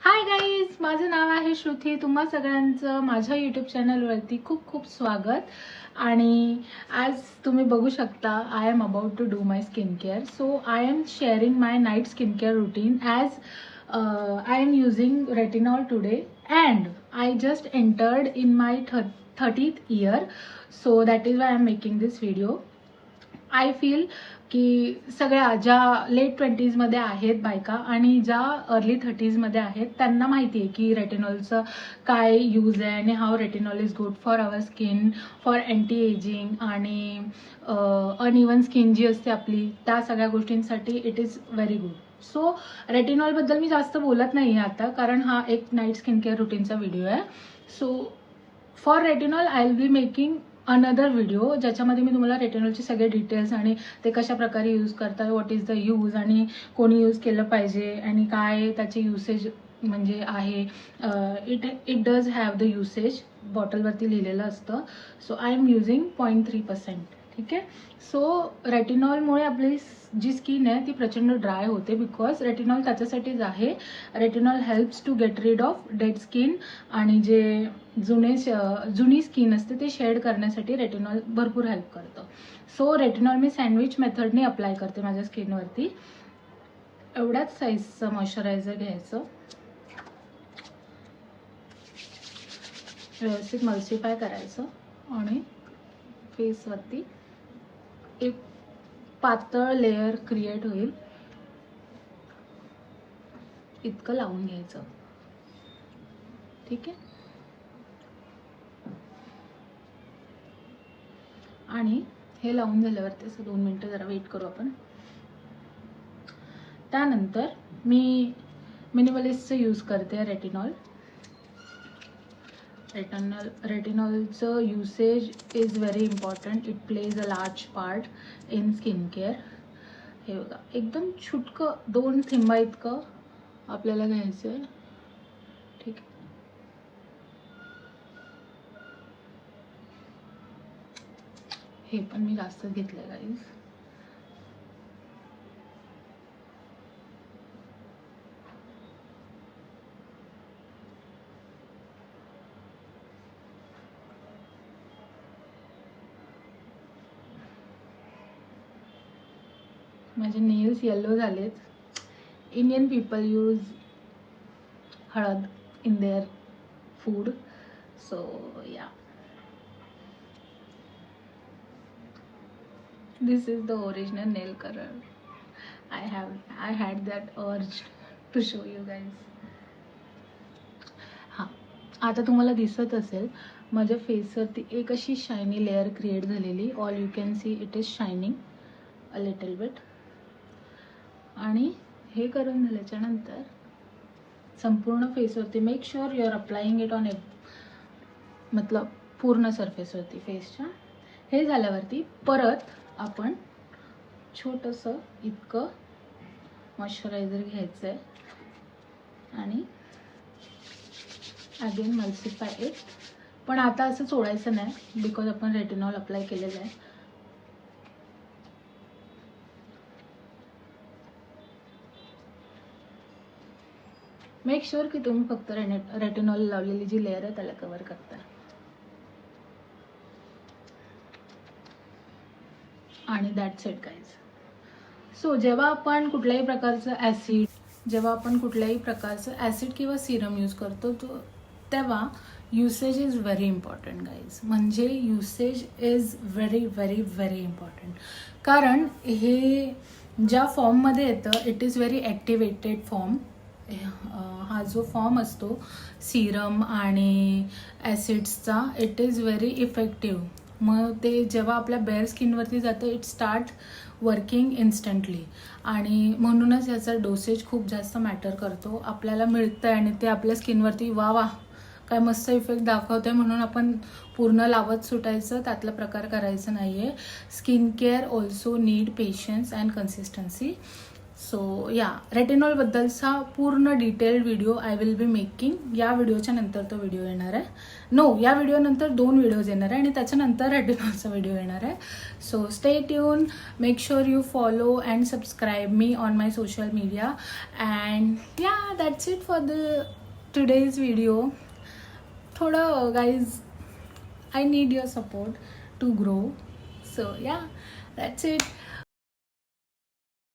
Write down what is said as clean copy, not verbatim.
Hi guys, माझं नाव आहे श्रुती. तुम्हा सगळ्यांचं माझ्या यूट्यूब चॅनलवरती खूप खूप स्वागत. आणि आज तुम्ही बघू शकता I am about to do my skin care. So I am sharing my night skin care routine as I am using retinol today, and I just entered in my 30th year, so that is why I am making this video. I feel की सगळ्या ज्या late 20sमध्ये आहेत बायका आणि ज्या early 30sमध्ये आहेत त्यांना माहिती आहे की रेटिनॉलचं काय यूज आहे आणि how retinol is good for our skin, for anti aging आणि अनइवन स्किन जी असते आपली त्या सगळ्या गोष्टींसाठी it is very good. So रेटिनॉलबद्दल मी जास्त बोलत नाही आहे आता, कारण हा एक नाईट स्किन केअर रुटीनचा व्हिडिओ आहे. So for retinol I will be making another video ज्याच्यामध्ये मी तुम्हाला रेटिनॉलचे सगळे डिटेल्स आणि ते कशा प्रकारे यूज करतात, व्हॉट इज द यूज आणि कोणी यूज केलं पाहिजे आणि काय त्याचे युसेज म्हणजे आहे. It does have the usage बॉटलवरती लिहिलेलं असतं. So I am using 0.3%. ठीक आहे. सो रेटिनॉलमुळे आपली जी स्किन आहे ती प्रचंड ड्राय होते, बिकॉज रेटिनॉल त्याच्यासाठीच आहे. Retinol helps to get rid of dead skin आणि जे जुनी स्किन असते ते शेड करण्यासाठी रेटिनॉल भरपूर हेल्प करतं. सो रेटिनॉल मी सँडविच मेथडने अप्लाय करते माझ्या स्किनवरती. एवढ्याच साईजचं मॉइश्चरायझर घ्यायचं, व्यवस्थित मल्सिफाय करायचं आणि फेसवरती एक पातळ लेयर क्रिएट होईल इतकं लावून घ्यायचं. ठीक आहे. आणि हे लावून झाल्यावरती असं 2 मिनटं जरा वेट करू आपण. त्यानंतर मी मिनिमलिस्टचं यूज करते रेटिनॉलचं usage is very important. It plays a large part in skin care. हे बघा, एकदम छुटकं 2 थेंबा इतकं आपल्याला घ्यायचं आहे. ठीक आहे. हे पण मी जास्त घेतलंय गाईज. माझे नेल्स येलो झालेत. इंडियन पीपल यूज हळद इन देअर फूड. सो या, this is the original nail color. I had that urge to show you guys. हां, आता तुम्हाला दिसत असेल माझ्या फेसवरती एक अशी शायनी लेअर क्रिएट झालेली. All you can see it is shining a little bit. आणि हे करून झाल्याच्या नंतर संपूर्ण फेसवरती make sure you are applying it on मतलब पूर्ण सरफेसवरती फेसच्या. हे झाल्यावरती परत आपण छोटंसं इतकं मॉइश्चरायझर घ्यायचं आहे आणि अगेन मल्सिफाय इट. पण आता असं सोडायचं नाही, बिकॉज आपण रेटिनॉल अप्लाय केलेलं आहे. मेक शुअर की तुम्ही फक्त रेटिनॉल लावलेली जी लेअर आहे त्याला कव्हर करता. आणि दॅट्स इट गाईज. सो जेव्हा आपण कुठल्याही प्रकारचं ॲसिड किंवा सिरम यूज करतो तेव्हा usage is very important guys. म्हणजे usage is very very very important. कारण हे ज्या फॉर्ममध्ये येतं it is very activated form. हा जो फॉर्म असतो सिरम आणि ॲसिड्सचा इट इज व्हेरी इफेक्टिव्ह. मग ते जेव्हा आपल्या बेअर स्किनवरती जातं इट स्टार्ट वर्किंग इन्स्टंटली. आणि म्हणूनच याचा डोसेज खूप जास्त मॅटर करतो. आपल्याला मिळतं आहे आणि ते आपल्या स्किनवरती वा काय मस्त इफेक्ट दाखवतं आहे म्हणून आपण पूर्ण लावत सुटायचं त्यातला प्रकार करायचं नाही आहे. Skin care also need patience and consistency. So या रेटिनॉलबद्दलचा पूर्ण detailed video I will be making. या व्हिडिओच्या नंतर तो व्हिडिओ येणार आहे. या व्हिडिओनंतर 2 व्हिडिओज येणार आहे आणि त्याच्यानंतर रेटिनॉलचा व्हिडिओ येणार आहे. So stay tune, make sure you follow and subscribe me on my social media. And yeah that's it for today's video. थोडं guys I need your support to grow. So yeah, that's it.